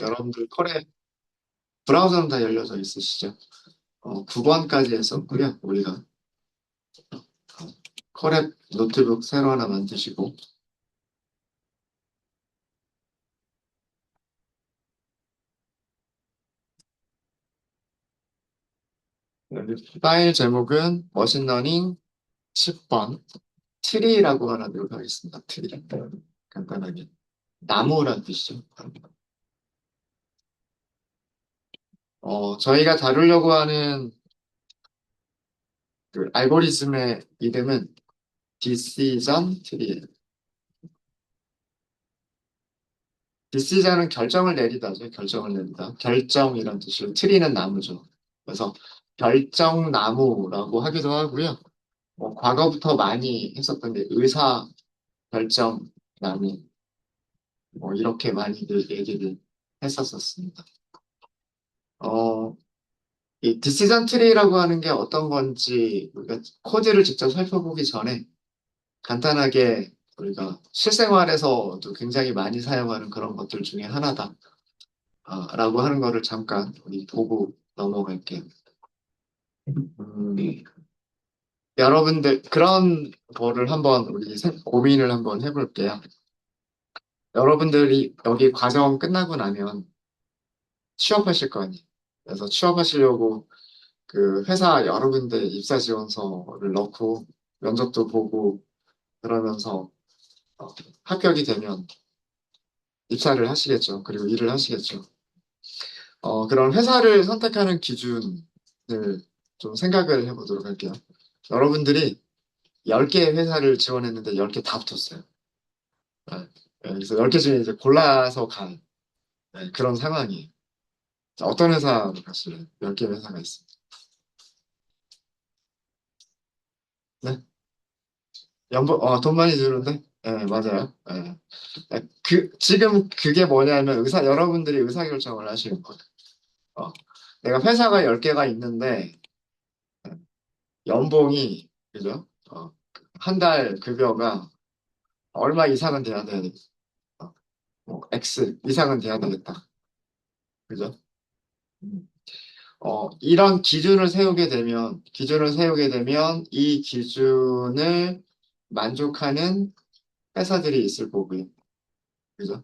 여러분들 컬에 브라우저는 다 열려져 있으시죠? 9번까지 했었고요. 우리가 컬앱 노트북 새로 하나 만드시고 파일 제목은 머신러닝 10번 트리라고 하나 넣어가겠습니다. 트리. 간단하게. 나무란 뜻이죠. 저희가 다루려고 하는 그 알고리즘의 이름은 디시전 트리예요. 디시전은 결정을 내리다죠. 결정을 내리다. 결정이란 뜻으로 트리는 나무죠. 그래서 결정나무라고 하기도 하고요. 과거부터 많이 했었던 게 의사 결정 나무 이렇게 많이들 얘기를 했었었습니다. 어, 이 디시전 트리라고 하는 게 어떤 건지 우리가 코드를 직접 살펴보기 전에 간단하게 우리가 실생활에서도 굉장히 많이 사용하는 그런 것들 중에 하나다. 라고 하는 거를 잠깐 우리 보고 넘어갈게요. 음, 여러분들 그런 거를 한번 우리 고민을 한번 해볼게요. 여러분들이 여기 과정 끝나고 나면 취업하실 거 아니에요. 그래서 취업하시려고 그 회사 여러 군데 입사 지원서를 넣고 면접도 보고 그러면서 어, 합격이 되면 입사를 하시겠죠. 그리고 일을 하시겠죠. 그런 회사를 선택하는 기준을 좀 생각을 해보도록 할게요. 여러분들이 10개의 회사를 지원했는데 10개 다 붙었어요. 네. 네, 그래서 10개 중에 이제 골라서 간 그런 상황이에요. 자, 어떤 회사로 가실래요? 10개 회사가 있습니다. 네? 돈 많이 주는데? 네, 맞아요. 네. 지금 그게 뭐냐면 여러분들이 의사결정을 하시는 거예요. 어, 내가 회사가 10개가 있는데, 연봉이, 그죠? 한 달 급여가 얼마 이상은 돼야 되겠다. X 이상은 돼야 되겠다. 그죠? 음. 이런 기준을 세우게 되면 이 기준을 만족하는 회사들이 있을 거고요. 그죠?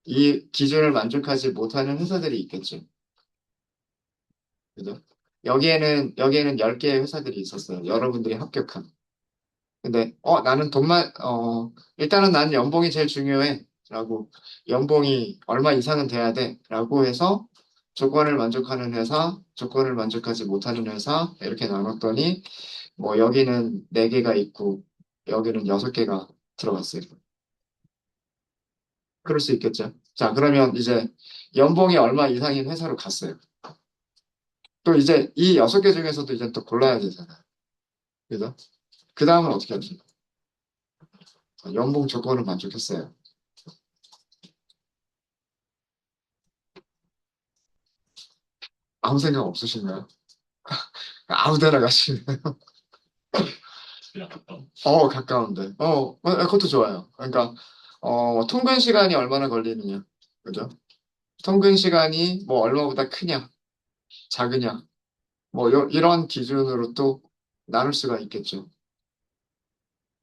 이 기준을 만족하지 못하는 회사들이 있겠죠. 그죠? 여기에는 10개의 회사들이 있었어요. 여러분들이 합격한. 근데, 일단은 나는 연봉이 제일 중요해. 라고, 연봉이 얼마 이상은 돼야 돼. 라고 해서 조건을 만족하는 회사, 조건을 만족하지 못하는 회사, 이렇게 나눴더니, 여기는 4개가 있고, 여기는 6개가 들어갔어요. 그럴 수 있겠죠. 자, 그러면 이제 연봉이 얼마 이상인 회사로 갔어요. 또 이제 이 6개 중에서도 이제 또 골라야 되잖아요. 그죠? 그 다음은 어떻게 하죠? 연봉 조건을 만족했어요. 아무 생각 없으신가요? 아무 데나 가시네. 가까운데. 그것도 좋아요. 그러니까, 통근 시간이 얼마나 걸리느냐. 그죠? 통근 시간이 뭐 얼마보다 크냐, 작으냐. 이런 기준으로 또 나눌 수가 있겠죠.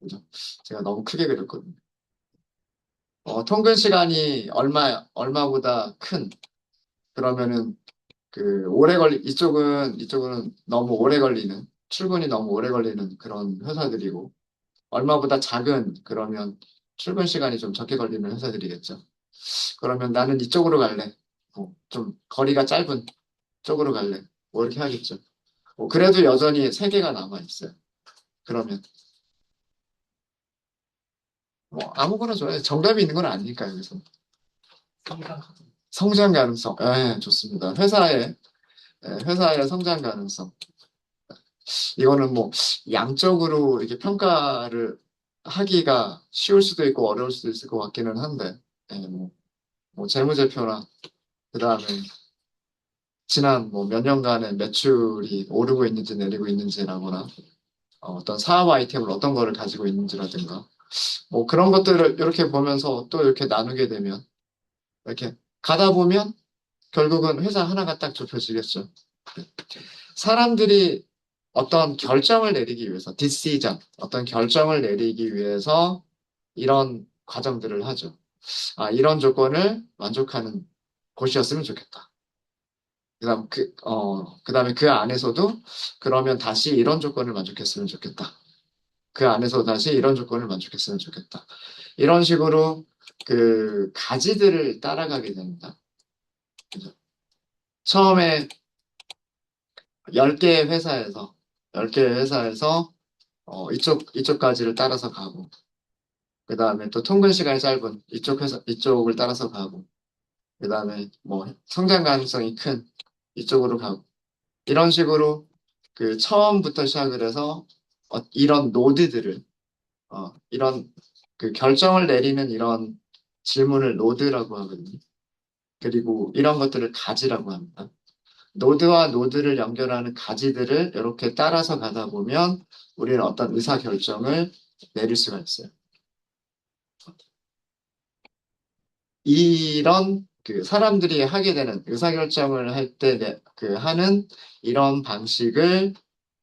그죠? 제가 너무 크게 그렸거든요. 통근 시간이 얼마보다 큰, 그러면은 이쪽은 너무 오래 걸리는, 출근이 너무 오래 걸리는 그런 회사들이고, 얼마보다 작은, 그러면 출근 시간이 좀 적게 걸리는 회사들이겠죠. 그러면 나는 이쪽으로 갈래. 좀 거리가 짧은 쪽으로 갈래. 이렇게 하겠죠. 그래도 여전히 3개가 남아있어요. 그러면, 아무거나 좋아요. 정답이 있는 건 아니니까, 여기서. 성장 가능성. 예, 좋습니다. 회사의 성장 가능성. 이거는 양적으로 이렇게 평가를 하기가 쉬울 수도 있고 어려울 수도 있을 것 같기는 한데, 예, 재무제표나, 그 다음에 지난 몇 년간의 매출이 오르고 있는지 내리고 있는지라거나, 어떤 사업 아이템을 어떤 거를 가지고 있는지라든가, 그런 것들을 이렇게 보면서 또 이렇게 나누게 되면, 이렇게 가다 보면 결국은 회사 하나가 딱 좁혀지겠죠. 사람들이 어떤 결정을 내리기 위해서, 디시전, 어떤 결정을 내리기 위해서 이런 과정들을 하죠. 아, 이런 조건을 만족하는 곳이었으면 좋겠다. 그다음에 그 안에서도 그러면 다시 이런 조건을 만족했으면 좋겠다. 그 안에서 다시 이런 조건을 만족했으면 좋겠다. 이런 식으로 그 가지들을 따라가게 됩니다. 그죠? 처음에 10개의 회사에서, 10개의 회사에서, 이쪽 가지를 따라서 가고, 그 다음에 또 통근 시간이 짧은 이쪽 회사, 이쪽을 따라서 가고, 그 다음에 뭐 성장 가능성이 큰 이쪽으로 가고, 이런 식으로 그 처음부터 시작을 해서 이런 노드들을, 이런 그 결정을 내리는 이런 질문을 노드라고 하거든요. 그리고 이런 것들을 가지라고 합니다. 노드와 노드를 연결하는 가지들을 이렇게 따라서 가다 보면 우리는 어떤 의사 결정을 내릴 수가 있어요. 이런 그 사람들이 하게 되는 의사결정을 할 때 그 하는 이런 방식을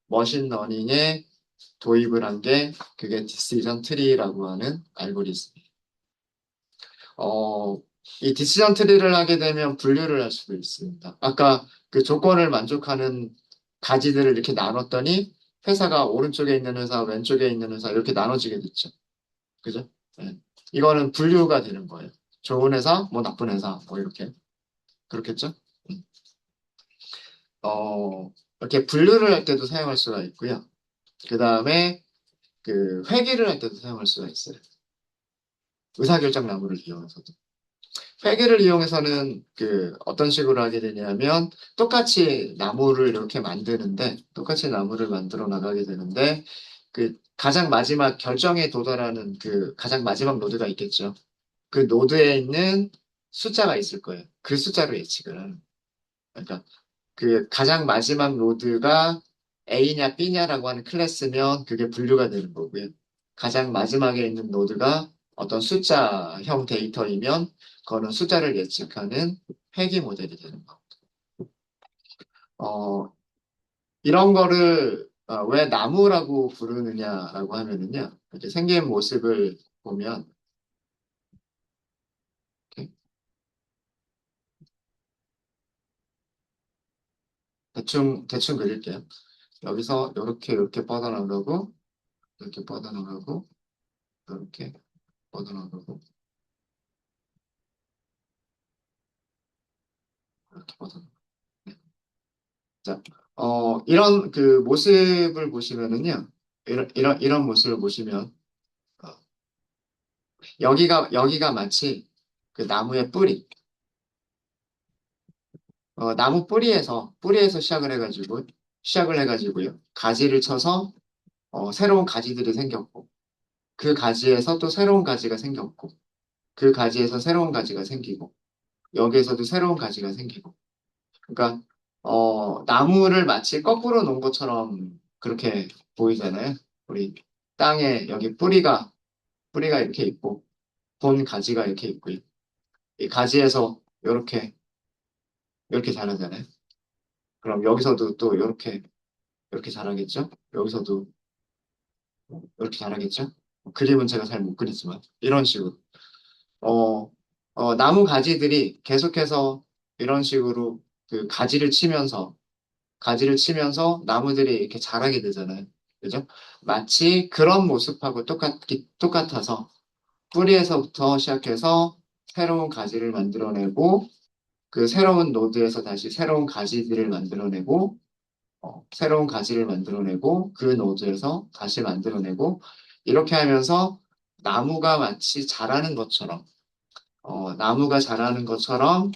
머신러닝에 도입을 한 게 그게 디시전 트리라고 하는 알고리즘이에요. 어, 이 디시전 트리를 하게 되면 분류를 할 수도 있습니다. 아까 그 조건을 만족하는 가지들을 이렇게 나눴더니 회사가 오른쪽에 있는 회사, 왼쪽에 있는 회사 이렇게 나눠지게 됐죠. 그죠? 네. 이거는 분류가 되는 거예요. 좋은 회사, 뭐 나쁜 회사, 뭐 이렇게. 그렇겠죠? 음. 이렇게 분류를 할 때도 사용할 수가 있고요. 그 다음에 그 회귀를 할 때도 사용할 수가 있어요. 의사결정 나무를 이용해서도. 회계를 이용해서는 그 어떤 식으로 하게 되냐면 똑같이 나무를 이렇게 만드는데 똑같이 나무를 만들어 나가게 되는데 그 가장 마지막 결정에 도달하는 그 가장 마지막 노드가 있겠죠. 그 노드에 있는 숫자가 있을 거예요. 그 숫자로 예측을 하는. 그러니까 그 가장 마지막 노드가 A냐 B냐라고 하는 클래스면 그게 분류가 되는 거고요. 가장 마지막에 있는 노드가 어떤 숫자형 데이터이면 그거는 숫자를 예측하는 회귀 모델이 되는 거. 어, 이런 거를 왜 나무라고 부르느냐라고 하면은요. 이렇게 생긴 모습을 보면 이렇게 대충 그릴게요. 여기서 이렇게 뻗어나가고 이렇게 뻗어나가고 이렇게 뻗어나가고 이렇게 뻗어나가고 자, 이런 그 모습을 보시면은요, 이런 모습을 보시면, 어, 여기가 마치 그 나무의 뿌리, 나무 뿌리에서 시작을 해가지고요, 가지를 쳐서, 새로운 가지들이 생겼고, 그 가지에서 또 새로운 가지가 생겼고, 그 가지에서 새로운 가지가 생기고, 여기에서도 새로운 가지가 생기고, 그러니까, 나무를 마치 거꾸로 놓은 것처럼 그렇게 보이잖아요. 우리 땅에 여기 뿌리가 이렇게 있고, 본 가지가 이렇게 있고요. 이 가지에서 이렇게 자라잖아요. 그럼 여기서도 또 이렇게 자라겠죠? 여기서도 이렇게 자라겠죠? 그림은 제가 잘 못 그리지만, 이런 식으로. 어, 나무 가지들이 계속해서 이런 식으로 그 가지를 치면서 나무들이 이렇게 자라게 되잖아요. 그죠? 마치 그런 모습하고 똑같아서 뿌리에서부터 시작해서 새로운 가지를 만들어내고 그 새로운 노드에서 다시 새로운 가지들을 만들어내고 새로운 가지를 만들어내고 그 노드에서 다시 만들어내고 이렇게 하면서 나무가 마치 자라는 것처럼 나무가 자라는 것처럼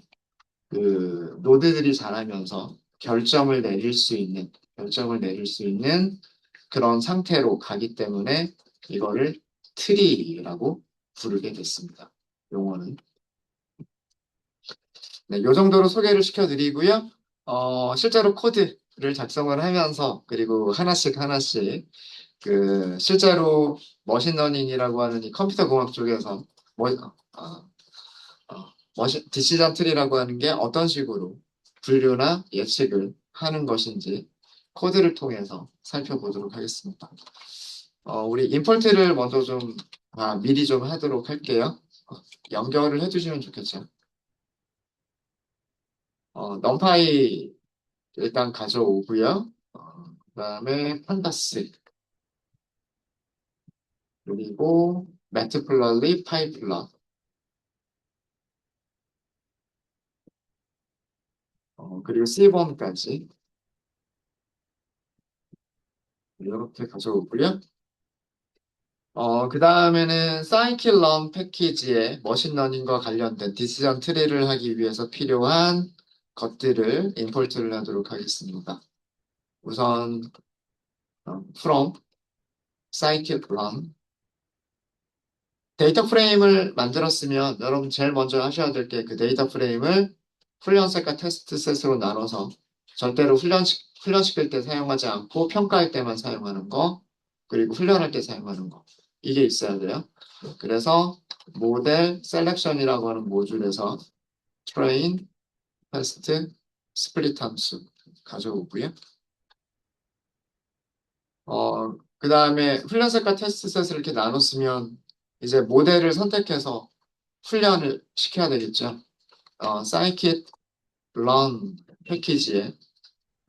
그 노드들이 자라면서 결정을 내릴 수 있는 그런 상태로 가기 때문에 이거를 트리라고 부르게 됐습니다. 용어는. 네, 요 정도로 소개를 시켜드리고요. 실제로 코드를 작성을 하면서 그리고 하나씩 그 실제로 머신러닝이라고 하는 이 컴퓨터 공학 쪽에서 뭐, 어, 디시전 트리라고 하는 게 어떤 식으로 분류나 예측을 하는 것인지 코드를 통해서 살펴보도록 하겠습니다. 우리 임포트를 먼저 좀, 미리 좀 하도록 할게요. 연결을 해주시면 좋겠죠. 넘파이 일단 가져오고요. 그다음에 판다스, 그리고 매트플러리, 파이플러, 그리고 C번까지 이렇게 가져오고요. 그 다음에는 사이클럼 패키지의 머신러닝과 관련된 디시전 트리를 하기 위해서 필요한 것들을 임포트를 하도록 하겠습니다. 우선 from scikit-learn 데이터 프레임을 만들었으면 여러분 제일 먼저 하셔야 될 게 그 데이터 프레임을 훈련셋과 테스트셋으로 나눠서 절대로 훈련시킬 때 사용하지 않고 평가할 때만 사용하는 거, 그리고 훈련할 때 사용하는 거, 이게 있어야 돼요. 그래서 모델 셀렉션이라고 하는 모듈에서 train, test, split 함수 가져오고요. 그 다음에 훈련셋과 테스트셋을 이렇게 나눴으면 이제 모델을 선택해서 훈련을 시켜야 되겠죠. scikit learn 패키지에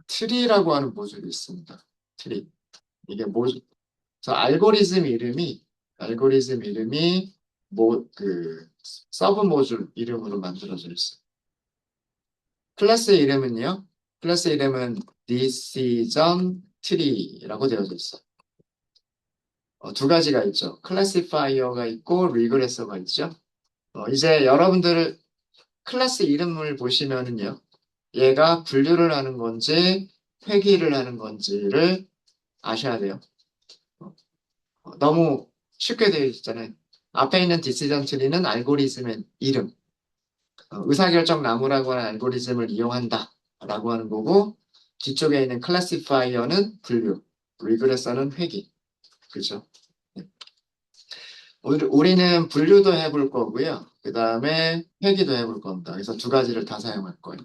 트리라고 하는 모듈이 있습니다. 트리. 이게 알고리즘 이름이 서브 모듈 이름으로 만들어져 있어요. 클래스 이름은요. 클래스 이름은 decision tree라고 되어져 있어요. 두 가지가 있죠. 클래시파이어가 있고 리그레서가 있죠. 이제 여러분들 클래스 이름을 보시면은요. 얘가 분류를 하는 건지 회귀를 하는 건지를 아셔야 돼요. 너무 쉽게 되어 있잖아요. 앞에 있는 디시전 트리는 알고리즘의 이름, 의사결정 나무라고 하는 알고리즘을 이용한다 라고 하는 거고, 뒤쪽에 있는 클래시파이어는 분류, 리그레서는 회귀. 그죠? 네. 우리는 분류도 해볼 거고요. 그 다음에 회귀도 해볼 겁니다. 그래서 두 가지를 다 사용할 거예요.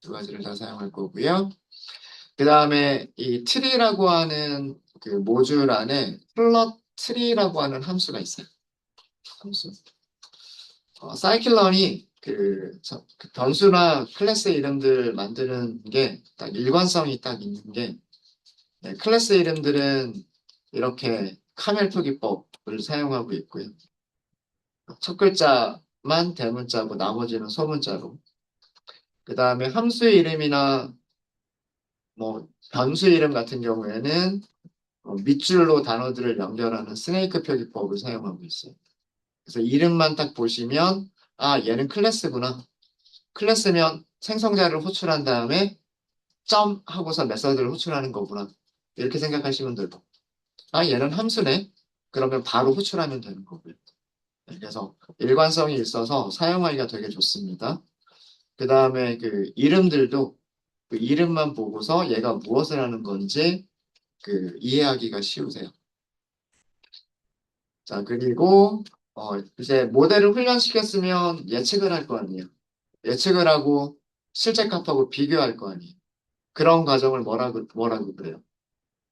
두 가지를 다 사용할 거고요. 그 다음에 이 트리라고 하는 그 모듈 안에 플롯 트리라고 하는 함수가 있어요. 함수. 사이클런이 그 변수나 클래스 이름들 만드는 게 딱 일관성이 딱 있는 게 네, 클래스 이름들은 이렇게 카멜 표기법을 사용하고 있고요. 첫 글자만 대문자고 나머지는 소문자로. 그 다음에 함수 이름이나 뭐 변수 이름 같은 경우에는 밑줄로 단어들을 연결하는 스네이크 표기법을 사용하고 있어요. 그래서 이름만 딱 보시면 얘는 클래스구나. 클래스면 생성자를 호출한 다음에 점 하고서 메서드를 호출하는 거구나. 이렇게 생각하시면 되고 얘는 함수네. 그러면 바로 호출하면 되는 거고요. 네, 그래서 일관성이 있어서 사용하기가 되게 좋습니다. 그 다음에 그 이름들도 그 이름만 보고서 얘가 무엇을 하는 건지 이해하기가 쉬우세요. 자, 그리고 이제 모델을 훈련시켰으면 예측을 할 거 아니에요. 예측을 하고 실제 값하고 비교할 거 아니에요. 그런 과정을 뭐라고 그래요?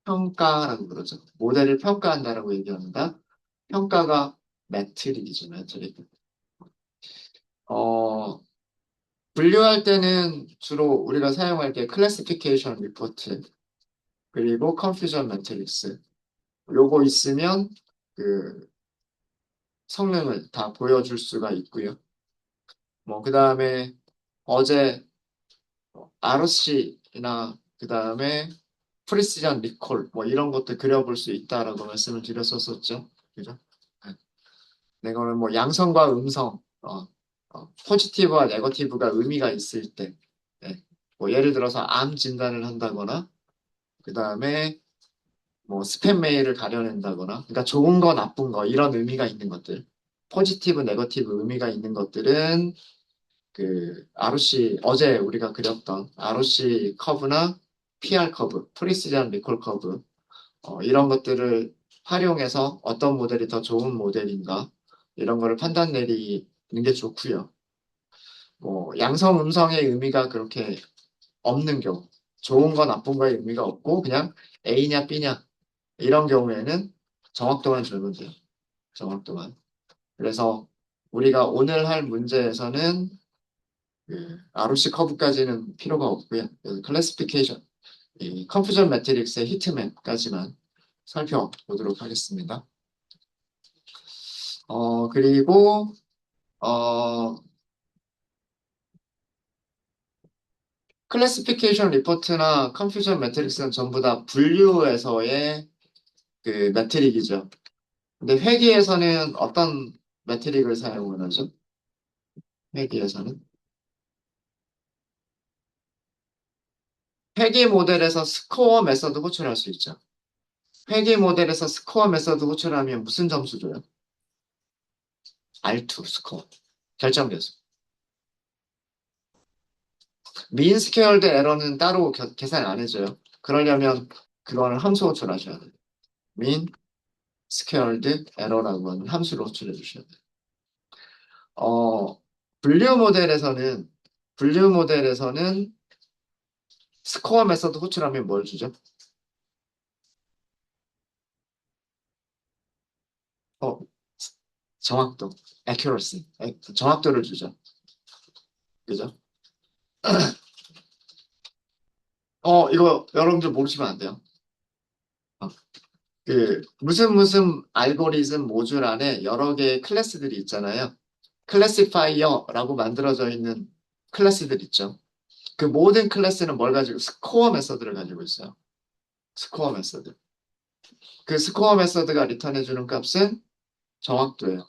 평가라고 그러죠. 모델을 평가한다라고 얘기합니다. 평가가 매트릭이죠, 매트릭. 어, 분류할 때는 주로 우리가 사용할 게 클래시피케이션 리포트, 그리고 컨퓨전 매트릭스. 요거 있으면 그 성능을 다 보여줄 수가 있고요. 그 다음에 어제 ROC나 그 다음에 프리시전 리콜 뭐 이런 것도 그려볼 수 있다라고 말씀을 드렸었었죠. 그죠? 네, 이거는 뭐 양성과 음성, 포지티브와 네거티브가 의미가 있을 때, 네, 뭐 예를 들어서 암 진단을 한다거나, 그 다음에 뭐 스팸 메일을 가려낸다거나, 그러니까 좋은 거, 나쁜 거 이런 의미가 있는 것들, 포지티브, 네거티브 의미가 있는 것들은 ROC 어제 우리가 그렸던 ROC 커브나 PR 커브, 프리시전 리콜 커브 이런 것들을 활용해서 어떤 모델이 더 좋은 모델인가 이런 거를 판단 내리는 게 좋고요. 뭐 양성, 음성의 의미가 그렇게 없는 경우, 좋은 거 나쁜 거의 의미가 없고 그냥 A냐 B냐 이런 경우에는 정확도만 주면 돼요. 정확도만. 그래서 우리가 오늘 할 문제에서는 그 ROC 커브까지는 필요가 없고요. 그래서 클래시피케이션, 이 컨퓨전 매트릭스의 히트맵까지만 살펴보도록 하겠습니다. 그리고 어, 클래시피케이션 리포트나 컨퓨전 매트릭스는 전부 다 분류에서의 그 매트릭이죠. 근데 회계에서는 어떤 매트릭을 사용을 하죠? 회계에서는 회계 모델에서 스코어 메서드 호출할 수 있죠. 회계 모델에서 스코어 메서드 호출하면 무슨 점수 줘요? R2 스코어. 결정돼서. 민 스퀘어드 에러는 따로 계산 안 해줘요. 그러려면 그거는 함수 호출하셔야 돼요. 민 스퀘어드 에러라고 하는 함수를 호출해 주셔야 돼요. 어, 분류 모델에서는 분류 모델에서는 스코어 메서드 호출하면 뭘 주죠? 어, 정확도, accuracy, 정확도를 주죠. 그죠? 이거 여러분들 모르시면 안 돼요. 어, 그 무슨 알고리즘 모듈 안에 여러 개의 클래스들이 있잖아요. 클래시파이어라고 만들어져 있는 클래스들 있죠. 그 모든 클래스는 뭘 가지고 스코어 메서드를 가지고 있어요. 스코어 메서드. 그 스코어 메서드가 리턴해주는 값은 정확도예요.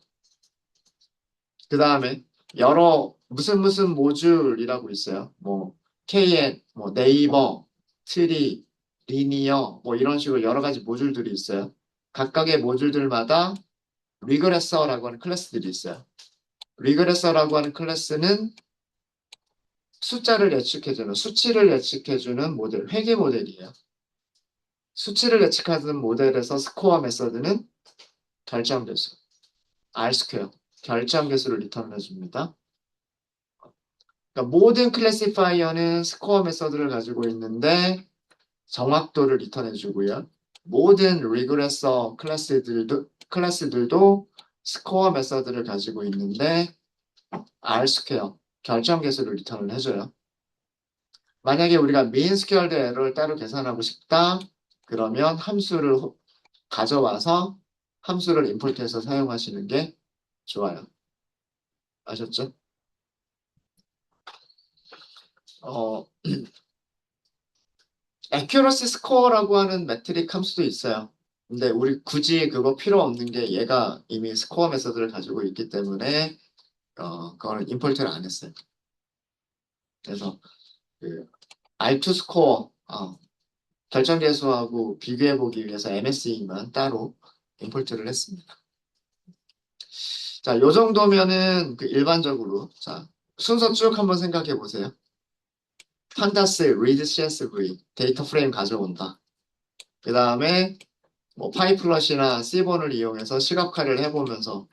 그 다음에 여러 무슨 모듈이라고 있어요. 뭐 KN, 뭐 네이버, 트리, 리니어 뭐 이런 식으로 여러 가지 모듈들이 있어요. 각각의 모듈들마다 리그레서라고 하는 클래스들이 있어요. 리그레서라고 하는 클래스는 숫자를 예측해주는 수치를 예측해주는 모델, 회계 모델이에요. 수치를 예측하는 모델에서 스코어 메서드는 결정계수, R 스퀘어, 결정계수를 리턴해 줍니다. 그러니까 모든 클래시파이어는 스코어 메서드를 가지고 있는데 정확도를 리턴해 주고요. 모든 리그레서 클래스들도 스코어 메서드를 가지고 있는데 R 스퀘어, 결정계수를 리턴을 해줘요. 만약에 우리가 mean squared error를 따로 계산하고 싶다. 그러면 함수를 가져와서 함수를 임포트해서 사용하시는 게 좋아요. 아셨죠? 어, accuracy score라고 하는 매트릭 함수도 있어요. 근데 우리 굳이 그거 필요 없는 게 얘가 이미 스코어 메서드를 가지고 있기 때문에 그거는 임포트를 안 했어요. 그래서 그 R2 스코어 결정계수하고 비교해 보기 위해서 MSE만 따로 임포트를 했습니다. 자, 요 정도면은 그 일반적으로 자, 순서 쭉 한번 생각해 보세요. 판다스, read CSV, 데이터 프레임 가져온다. 그 다음에 뭐 파이플럿이나 C본을 이용해서 시각화를 해보면서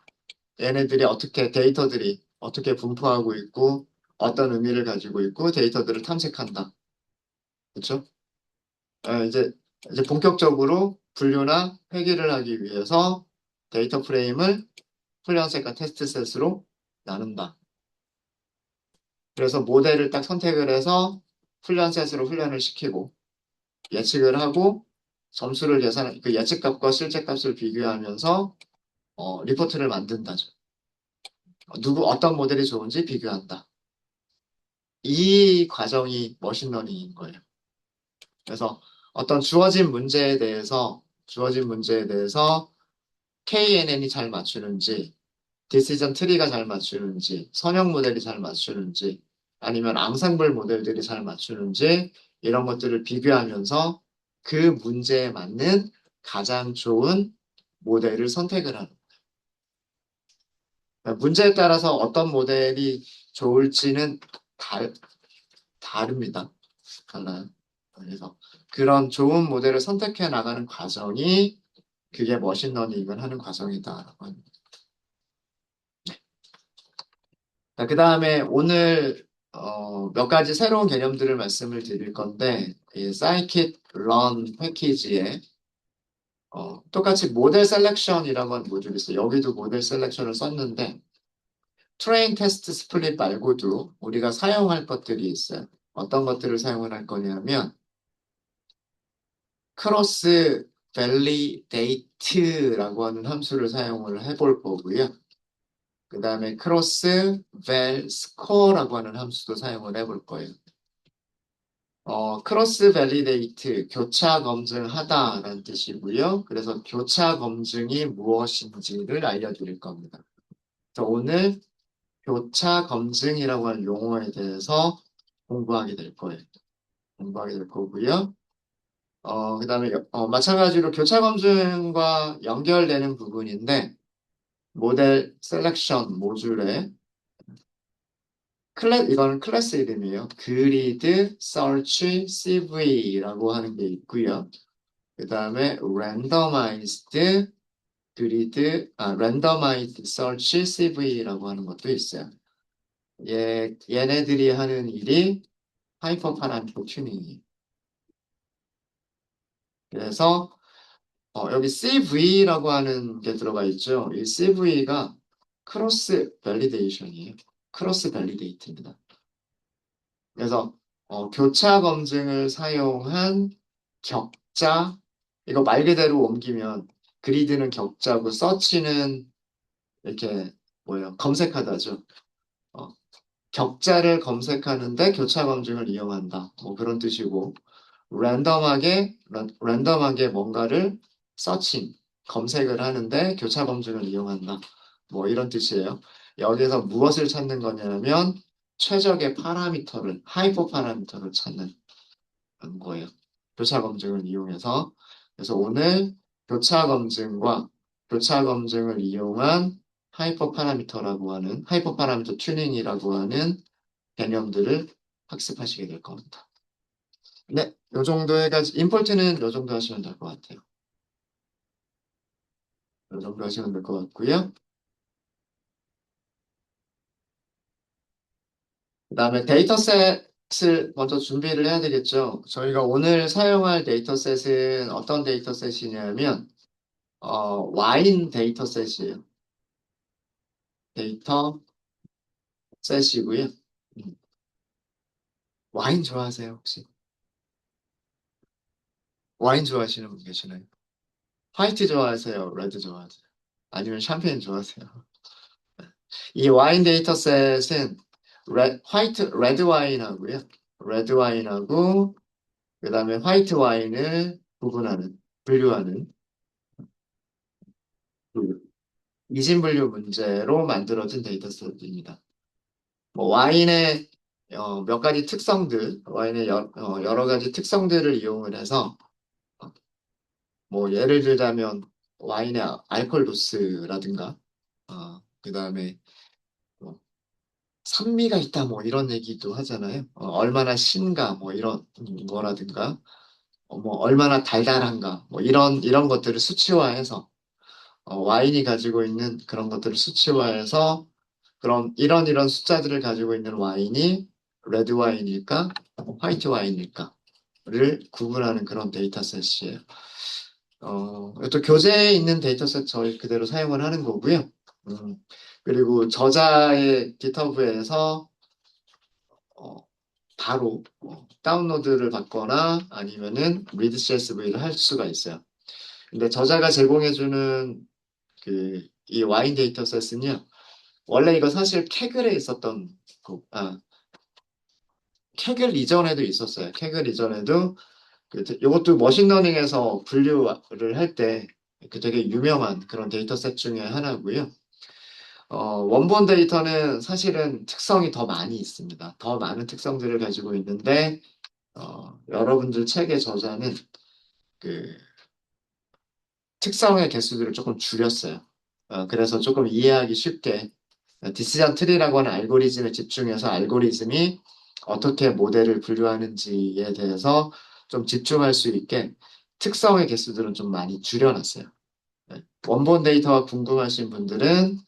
얘네들이 데이터들이 어떻게 분포하고 있고 어떤 의미를 가지고 있고 데이터들을 탐색한다. 그렇죠? 이제 본격적으로 분류나 회귀를 하기 위해서 데이터 프레임을 훈련셋과 테스트셋으로 나눈다. 그래서 모델을 딱 선택을 해서 훈련셋으로 훈련을 시키고 예측을 하고 점수를 계산, 그 예측값과 실제값을 비교하면서 리포트를 만든다죠. 어떤 모델이 좋은지 비교한다. 이 과정이 머신러닝인 거예요. 그래서 어떤 주어진 문제에 대해서 KNN이 잘 맞추는지, 디시전 트리가 잘 맞추는지, 선형 모델이 잘 맞추는지, 아니면 앙상블 모델들이 잘 맞추는지, 이런 것들을 비교하면서 그 문제에 맞는 가장 좋은 모델을 선택을 하는. 그러니까 문제에 따라서 어떤 모델이 좋을지는 다릅니다. 달라요. 그래서 그런 좋은 모델을 선택해 나가는 과정이 그게 머신러닝을 하는 과정이다라고 합니다. 그 다음에 오늘 몇 가지 새로운 개념들을 말씀을 드릴 건데, 이 scikit-learn 패키지에 똑같이 모델 셀렉션이라고 하는 모듈이 있어요. 여기도 모델 셀렉션을 썼는데, 트레인 테스트 스플릿 말고도 우리가 사용할 것들이 있어요. 어떤 것들을 사용을 할 거냐면, 크로스 밸리데이트라고 하는 함수를 사용을 해볼 거고요. 그 다음에 크로스 밸 스코어라고 하는 함수도 사용을 해볼 거예요. 크로스 밸리데이트, 교차 검증하다라는 뜻이고요. 그래서 교차 검증이 무엇인지를 알려드릴 겁니다. 그래서 오늘 교차 검증이라고 하는 용어에 대해서 공부하게 될 거예요. 공부하게 될 거고요. 그다음에 마찬가지로 교차 검증과 연결되는 부분인데 모델 셀렉션 모듈에 이거는 클래스 이름이에요. 그리드 서치 CV라고 하는 게 있고요. 그 다음에 randomized search CV라고 하는 것도 있어요. 얘네들이 하는 일이 하이퍼 파라미터 튜닝이에요. 그래서 여기 CV라고 하는 게 들어가 있죠. 이 CV가 크로스 밸리데이션이에요. 크로스 밸리데이트입니다. 그래서 교차 검증을 사용한 격자, 이거 말 그대로 옮기면 그리드는 격자고 서치는 이렇게 뭐예요? 검색하다죠. 어, 격자를 검색하는데 교차 검증을 이용한다. 뭐 그런 뜻이고 랜덤하게 뭔가를 서칭, 검색을 하는데 교차 검증을 이용한다. 뭐 이런 뜻이에요. 여기서 무엇을 찾는 거냐면 최적의 파라미터를, 하이퍼 파라미터를 찾는 거예요. 교차 검증을 이용해서. 그래서 오늘 교차 검증과 교차 검증을 이용한 하이퍼 파라미터 튜닝이라고 하는 개념들을 학습하시게 될 겁니다. 네, 요 정도 해가지고, 임포트는 요 정도 하시면 될 것 같아요. 요 정도 하시면 될 것 같고요. 그 다음에 데이터셋을 먼저 준비를 해야 되겠죠. 저희가 오늘 사용할 데이터셋은 어떤 데이터셋이냐면, 와인 데이터셋이에요. 데이터셋이고요. 음, 와인 좋아하세요, 혹시? 와인 좋아하시는 분 계시나요? 화이트 좋아하세요? 레드 좋아하세요? 아니면 샴페인 좋아하세요? 이 와인 데이터셋은 레드 와인하고요. 레드 와인하고 그다음에 화이트 와인을 분류하는 그 이진 분류 문제로 만들어진 데이터셋입니다. 뭐 와인의 몇 가지 특성들, 와인의 여러 가지 특성들을 이용을 해서 뭐 예를 들자면 와인의 알코올 도수라든가 그다음에 뭐 산미가 있다 뭐 이런 얘기도 하잖아요. 얼마나 신가 뭐 이런 거라든가 뭐 얼마나 달달한가 뭐 이런 것들을 수치화해서 와인이 가지고 있는 그런 것들을 수치화해서 그럼 이런 숫자들을 가지고 있는 와인이 레드 와인일까 화이트 와인일까를 구분하는 그런 데이터셋이에요. 또 교재에 있는 데이터셋 저희 그대로 사용을 하는 거고요. 음, 그리고 저자의 GitHub에서 어, 바로 다운로드를 받거나 아니면은 read CSV를 할 수가 있어요. 근데 저자가 제공해주는 이 와인 데이터셋은요, 원래 이거 사실 케글에 있었던, 케글 이전에도 있었어요. 케글 이전에도, 이것도 머신러닝에서 분류를 할 때, 되게 유명한 그런 데이터셋 중에 하나고요. 원본 데이터는 사실은 특성이 더 많이 있습니다. 더 많은 특성들을 가지고 있는데, 여러분들 책의 저자는 그 특성의 개수들을 조금 줄였어요. 그래서 조금 이해하기 쉽게 디시전 트리라고 하는 알고리즘에 집중해서 알고리즘이 어떻게 모델을 분류하는지에 대해서 좀 집중할 수 있게 특성의 개수들은 좀 많이 줄여놨어요. 네. 원본 데이터가 궁금하신 분들은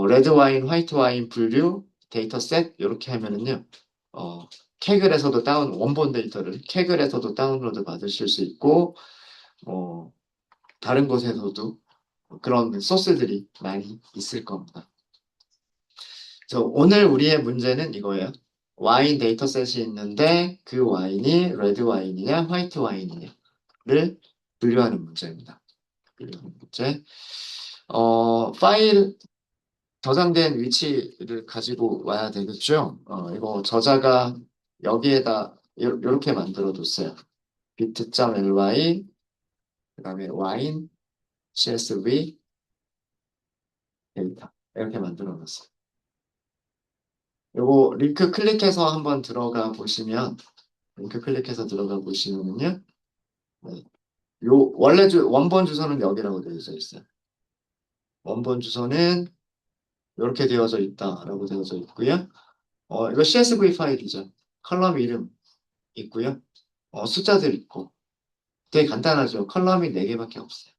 레드 와인, 화이트 와인 분류, 데이터 셋 이렇게 하면은요. 어, 케글에서도 원본 데이터를 케글에서도 다운로드 받으실 수 있고 뭐 다른 곳에서도 그런 소스들이 많이 있을 겁니다. 그래서 오늘 우리의 문제는 이거예요. 와인 데이터셋이 있는데 그 와인이 레드 와인이냐 화이트 와인이냐를 분류하는 문제입니다. 분류하는 문제. 파일 저장된 위치를 가지고 와야 되겠죠. 이거 저자가 여기에다 이렇게 만들어 뒀어요. bit.ly 그다음에 wine csv 데이터 이렇게 만들어 놨어요. 요거 링크 클릭해서 한번 들어가 보시면 링크 클릭해서 들어가 보시면은요. 네. 요 원래 원본 주소는 여기라고 되어져 있어요. 원본 주소는 이렇게 되어져 있다라고 되어져 있고요. 이거 CSV 파일이죠. 컬럼 이름 있고요. 숫자들 있고 되게 간단하죠. 컬럼이 4개밖에 없어요.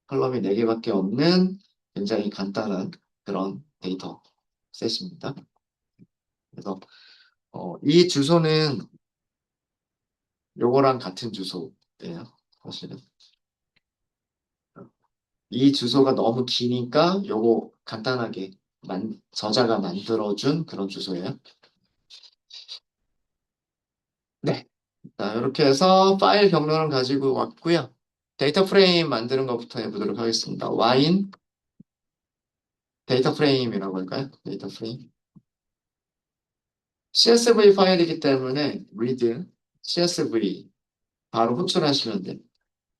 컬럼이 4개밖에 없는 굉장히 간단한 그런 데이터 셋입니다. 그래서 이 주소는 요거랑 같은 주소예요. 사실은. 이 주소가 너무 기니까 요거 간단하게 저자가 만들어준 그런 주소예요. 네. 자, 이렇게 해서 파일 경로를 가지고 왔고요. 데이터 프레임 만드는 것부터 해보도록 하겠습니다. 와인 데이터 프레임이라고 할까요? 데이터 프레임. CSV 파일이기 때문에 read CSV 바로 호출하시면 돼요.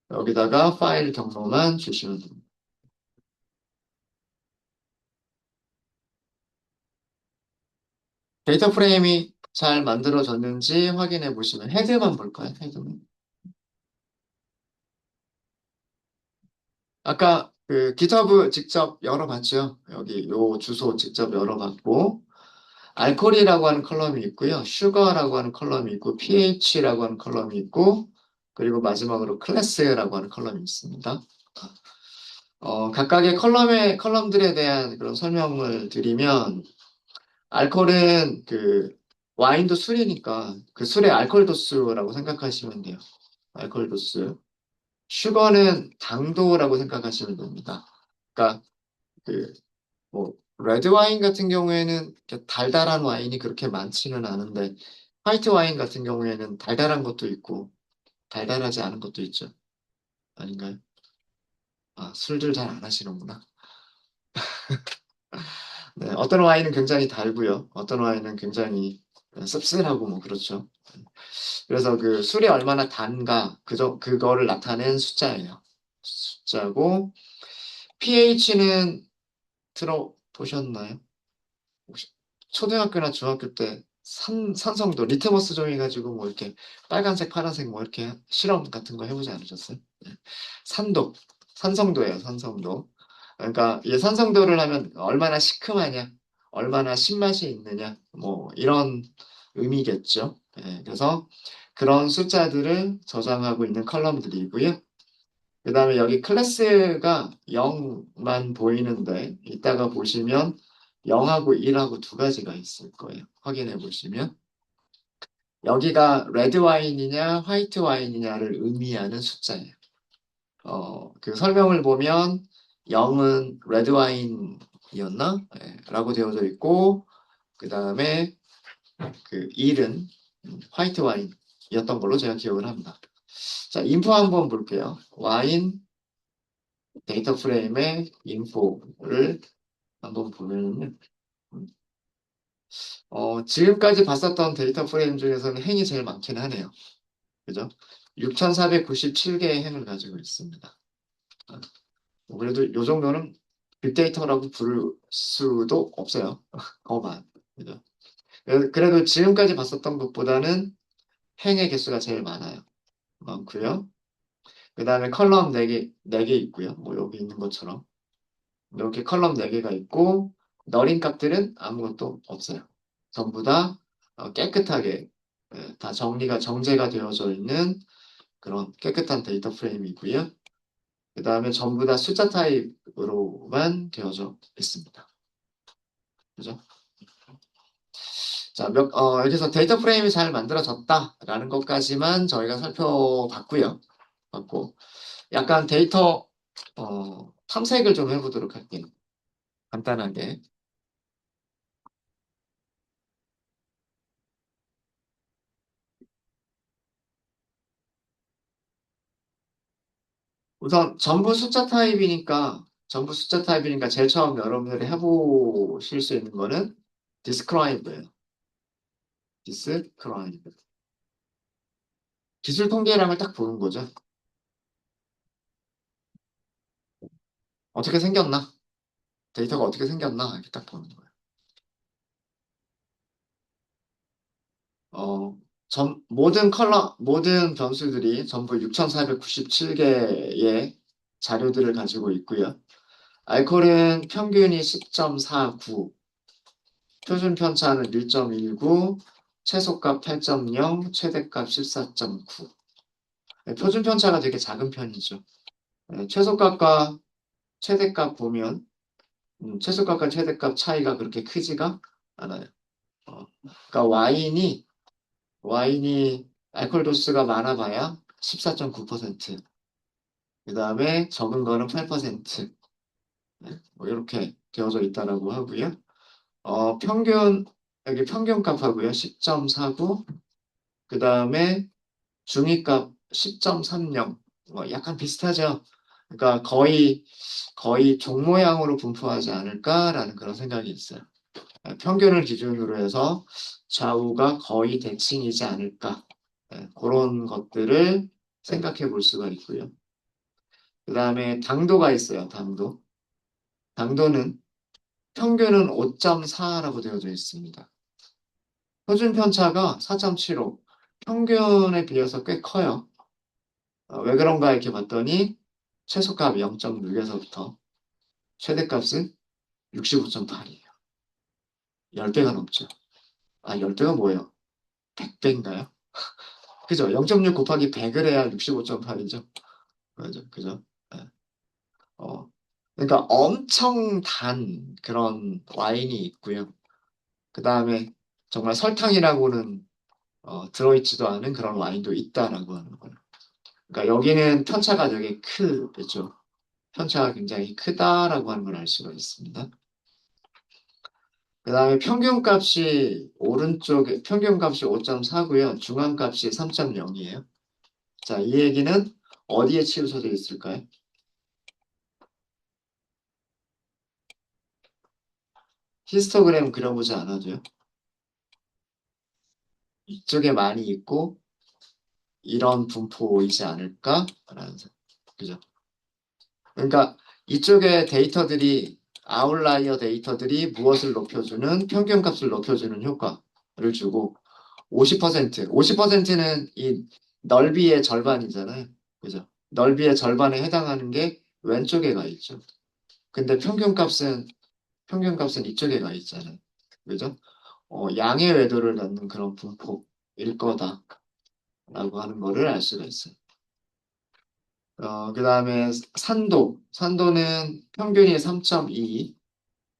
여기다가 파일 경로만 주시면 됩니다. 데이터 프레임이 잘 만들어졌는지 확인해 보시면 헤드만 볼까요? 헤드만. 아까 그 GitHub 직접 열어봤죠? 여기 요 주소 직접 열어봤고 알코올이라고 하는 컬럼이 있고요. 슈거라고 하는 컬럼이 있고 pH라고 하는 컬럼이 있고 그리고 마지막으로 클래스라고 하는 컬럼이 있습니다. 각각의 컬럼들에 대한 그런 설명을 드리면 알코올은 그 와인도 술이니까 그 술의 알코올 도수라고 생각하시면 돼요. 알코올 도수. 슈거는 당도라고 생각하시면 됩니다. 그러니까 그 뭐 레드 와인 같은 경우에는 이렇게 달달한 와인이 그렇게 많지는 않은데 화이트 와인 같은 경우에는 달달한 것도 있고 달달하지 않은 것도 있죠. 아닌가요? 아, 술들 잘 안 하시는구나. 네, 어떤 와인은 굉장히 달고요. 어떤 와인은 굉장히 씁쓸하고 뭐 그렇죠. 그래서 그 술이 얼마나 단가 그거를 나타낸 숫자예요. 숫자고 pH는 들어보셨나요? 혹시 초등학교나 중학교 때 산성도 리트머스 종이 가지고 뭐 이렇게 빨간색, 파란색 뭐 이렇게 실험 같은 거 해보지 않으셨어요? 네. 산도, 산성도예요, 산성도. 그러니까 이 산성도를 하면 얼마나 시큼하냐, 얼마나 신맛이 있느냐, 뭐 이런 의미겠죠. 네, 그래서 그런 숫자들을 저장하고 있는 컬럼들이고요. 그 다음에 여기 클래스가 0만 보이는데 이따가 보시면 0하고 1하고 두 가지가 있을 거예요. 확인해 보시면 여기가 레드 와인이냐 화이트 와인이냐를 의미하는 숫자예요. 그 설명을 보면 0은 레드 와인이었나? 네, 라고 되어져 있고 그 다음에 그 1은 화이트 와인이었던 걸로 제가 기억을 합니다. 자, 인포 한번 볼게요. 와인 데이터 프레임의 인포를 한번 보면요. 지금까지 봤었던 데이터 프레임 중에서는 행이 제일 많긴 하네요. 그죠? 6,497개의 행을 가지고 있습니다. 그래도 이 정도는 빅데이터라고 부를 수도 없어요. 거만. 그죠? 그래도 지금까지 봤었던 것보다는 행의 개수가 제일 많고요. 그 다음에 컬럼 4개 있고요. 뭐 여기 있는 것처럼. 이렇게 컬럼 4개가 있고 너린 값들은 아무것도 없어요. 전부 다 깨끗하게 다 정제가 되어져 있는 그런 깨끗한 데이터 프레임이고요. 그 다음에 전부 다 숫자 타입으로만 되어져 있습니다. 그죠? 자, 여기서 데이터 프레임이 잘 만들어졌다라는 것까지만 저희가 살펴봤고요. 봤고, 약간 데이터, 탐색을 좀 해보도록 할게요. 간단하게. 우선 전부 숫자 타입이니까 제일 처음 여러분들이 해보실 수 있는 거는 describe예요. describe. 기술 통계량을 딱 보는 거죠. 어떻게 생겼나? 데이터가 어떻게 생겼나? 이렇게 딱 보는 거예요. 어, 모든 변수들이 전부 6,497개의 자료들을 가지고 있고요. 알콜은 평균이 10.49, 표준 편차는 1.19, 최소값 8.0, 최대값 14.9. 표준 편차가 되게 작은 편이죠. 최소값과 최대값 보면, 최소값과 최대값 차이가 그렇게 크지가 않아요. 그러니까 와인이 알코올 도수가 많아봐야 14.9%. 그 다음에 적은 거는 8%. 네, 뭐 이렇게 되어져 있다라고 하고요. 어, 평균, 여기 평균값 하고요. 10.49. 그 다음에 중위값 10.30. 뭐 약간 비슷하죠. 그러니까 거의 종 모양으로 분포하지 않을까라는 그런 생각이 있어요. 평균을 기준으로 해서 좌우가 거의 대칭이지 않을까. 그런 것들을 생각해 볼 수가 있고요. 그 다음에 당도가 있어요. 당도는 평균은 5.4라고 되어져 있습니다. 표준 편차가 4.75. 평균에 비해서 꽤 커요. 왜 그런가 이렇게 봤더니 최소값 0.6에서부터 최대값은 65.8이에요. 10배가 넘죠. 아, 10배가 뭐예요? 100배인가요? 그죠? 0.6 곱하기 100을 해야 65.8이죠. 그죠? 네. 어, 그러니까 엄청 단 그런 와인이 있고요. 그 다음에 정말 설탕이라고는 들어있지도 않은 그런 와인도 있다라고 하는 거예요. 그러니까 여기는 편차가 되게 크죠. 편차가 굉장히 크다라고 하는 걸 알 수가 있습니다. 그 다음에 평균값이 5.4고요. 중앙값이 3.0이에요. 자, 이 얘기는 어디에 치우쳐져 있을까요? 히스토그램 그려보지 않아도요. 이쪽에 많이 있고 이런 분포이지 않을까라는 생각. 그죠? 그러니까 이쪽에 아웃라이어 데이터들이 무엇을 높여주는 평균값을 높여주는 효과를 주고 50%는 이 넓이의 절반이잖아요. 그죠? 넓이의 절반에 해당하는 게 왼쪽에 가 있죠. 근데 평균값은 이쪽에 가 있잖아요. 그죠? 양의 외도를 낳는 그런 분포일 거다라고 하는 거를 알 수가 있어요. 그 다음에 산도는 평균이 3.2,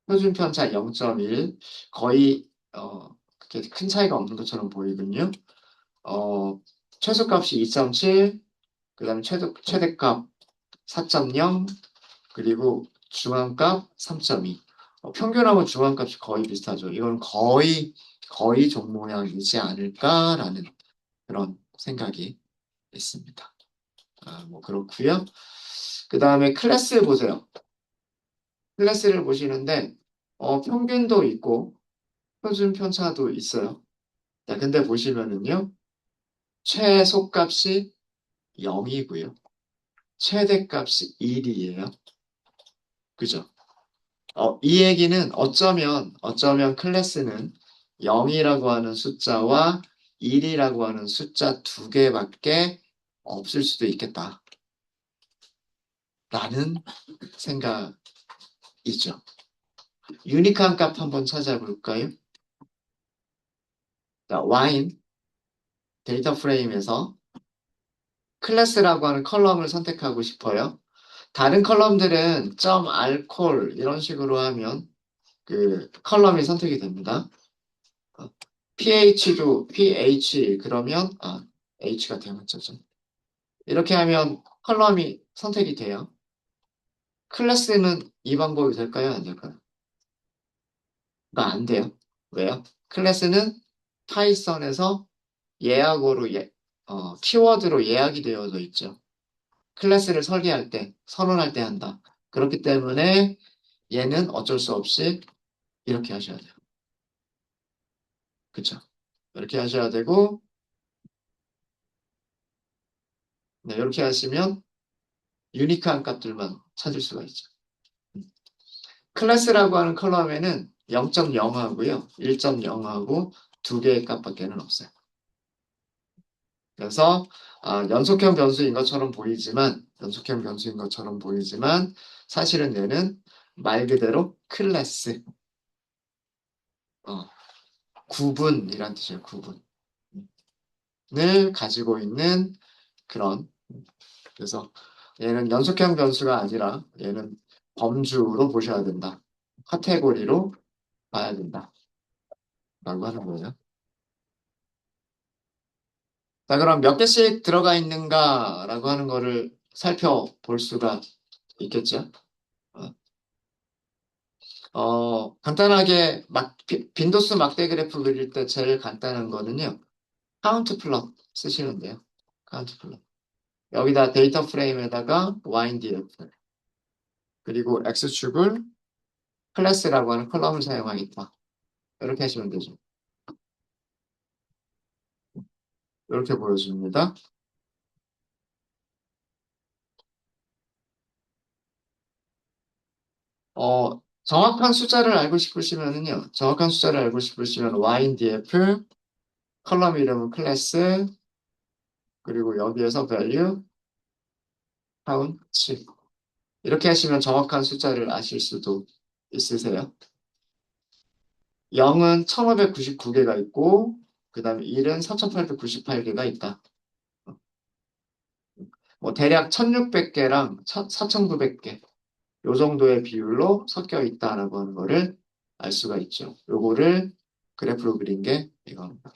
표준 편차 0.1, 거의, 그렇게 큰 차이가 없는 것처럼 보이군요. 어, 최소값이 2.7, 그 다음에 최대값 4.0, 그리고 중앙값 3.2. 평균하고 중앙값이 거의 비슷하죠. 이건 거의 종 모양이지 않을까라는 그런 생각이 있습니다. 뭐 그렇고요. 그 다음에 클래스 보세요. 클래스를 보시는데 평균도 있고 표준 편차도 있어요. 자, 근데 보시면은요. 최소값이 0이고요. 최대값이 1이에요. 그죠? 이 얘기는 어쩌면 클래스는 0이라고 하는 숫자와 1이라고 하는 숫자 두 개밖에 없을 수도 있겠다. 라는 생각이죠. 유니크한 값 한번 찾아볼까요? 자, 와인 데이터 프레임에서 클래스라고 하는 컬럼을 선택하고 싶어요. 다른 컬럼들은 점 알콜 이런 식으로 하면 그 컬럼이 선택이 됩니다. pH 그러면 H가 대문자죠. 이렇게 하면 컬럼이 선택이 돼요. 클래스는 이 방법이 될까요? 안 될까요? 안 돼요. 왜요? 클래스는 파이썬에서 예약어로 키워드로 예약이 되어져 있죠. 클래스를 설계할 때, 선언할 때 한다. 그렇기 때문에 얘는 어쩔 수 없이 이렇게 하셔야 돼요. 그쵸? 이렇게 하셔야 되고, 네, 이렇게 하시면 유니크한 값들만 찾을 수가 있죠. 클래스라고 하는 컬럼에는 0.0하고요, 1.0하고 두 개의 값밖에는 없어요. 그래서 연속형 변수인 것처럼 보이지만, 사실은 얘는 말 그대로 클래스, 어, 구분이란 뜻이에요. 구분을 가지고 있는 그런. 그래서 얘는 연속형 변수가 아니라 얘는 범주로 보셔야 된다. 카테고리로 봐야 된다. 라고 하는 거예요. 자, 그럼 몇 개씩 들어가 있는가라고 하는 거를 살펴볼 수가 있겠죠. 어, 간단하게 빈도수 막대 그래프 그릴 때 제일 간단한 거는요. 카운트 플롯 쓰시면 돼요. 카운트 플롯. 여기다 데이터 프레임에다가 YDF 그리고 X축을 클래스라고 하는 컬럼을 사용하겠다. 이렇게 하시면 되죠. 이렇게 보여줍니다. 정확한 숫자를 알고 싶으시면 YDF 컬럼 이름은 클래스 그리고 여기에서 value count 이렇게 하시면 정확한 숫자를 아실 수도 있으세요. 0은 1599개가 있고 그 다음에 1은 4898개가 있다. 뭐 대략 1600개랑 4900개 요 정도의 비율로 섞여 있다라고 하는 거를 알 수가 있죠. 요거를 그래프로 그린 게 이겁니다.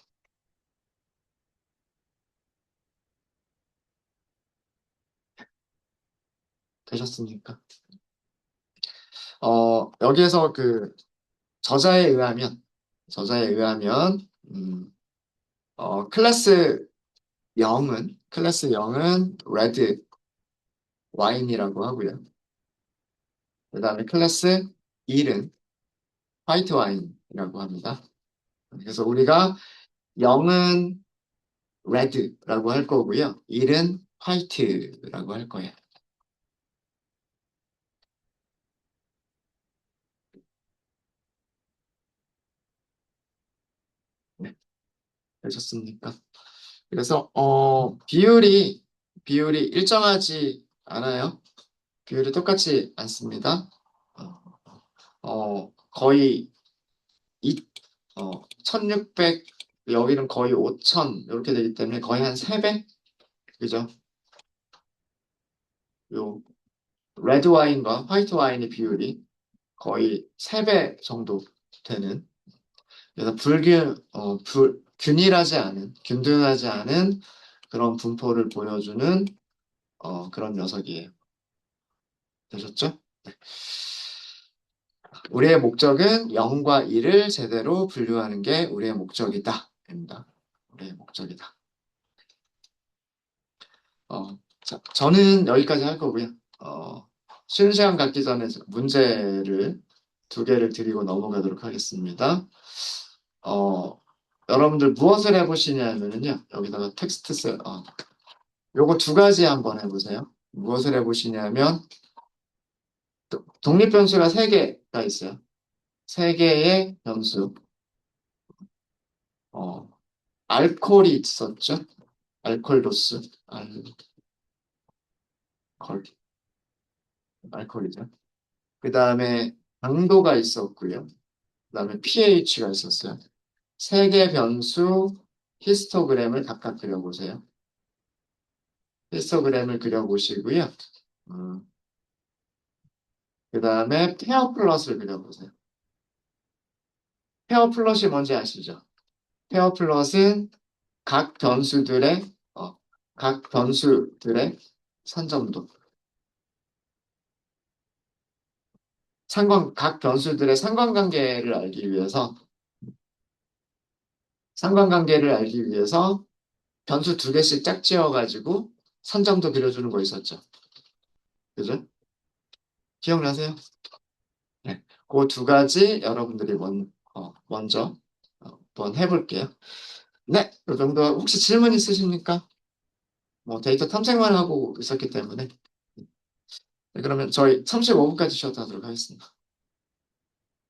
되셨습니까? 여기에서 그 저자에 의하면 저자에 의하면 클래스 0은 레드 와인이라고 하고요. 그다음에 클래스 1은 화이트 와인이라고 합니다. 그래서 우리가 0은 레드라고 할 거고요. 1은 화이트라고 할 거예요. 네, 되셨습니까? 그래서 비율이 일정하지 않아요. 비율이 똑같지 않습니다. 어, 거의 1600 여기는 거의 5000 이렇게 되기 때문에 거의 한 3배? 그죠? 요 레드 와인과 화이트 와인의 비율이 거의 3배 정도 되는 그래서 균등하지 않은 그런 분포를 보여주는 그런 녀석이에요. 되셨죠? 네. 우리의 목적은 0과 1을 제대로 분류하는 게 우리의 목적이다. 입니다. 우리의 목적이다. 자, 저는 여기까지 할 거고요. 쉬는 시간 갖기 전에 문제를 두 개를 드리고 넘어가도록 하겠습니다. 어, 여러분들 무엇을 해보시냐면요. 여기다가 요거 두 가지 한번 해보세요. 무엇을 해보시냐면, 독립변수가 세 개가 있어요. 세 개의 변수. 어, 알코올이 있었죠. 알코올 도수. 알코올, 알코올이죠. 그 다음에 당도가 있었고요. 그 다음에 pH가 있었어요. 세 개 변수 히스토그램을 각각 그려보세요. 히스토그램을 그려보시고요. 그 다음에 페어 플롯을 그려보세요. 페어 플롯이 뭔지 아시죠? 페어 플롯은 각 변수들의, 어, 각 변수들의 산점도. 각 변수들의 상관관계를 알기 위해서 변수 두 개씩 짝지어가지고 선점도 그려주는 거 있었죠. 그죠? 기억나세요? 네. 그 두 가지 여러분들이 먼저 한번 해볼게요. 네, 이 정도. 혹시 질문 있으십니까? 뭐 데이터 탐색만 하고 있었기 때문에. 네, 그러면 저희 35분까지 쉬었다 하도록 하겠습니다.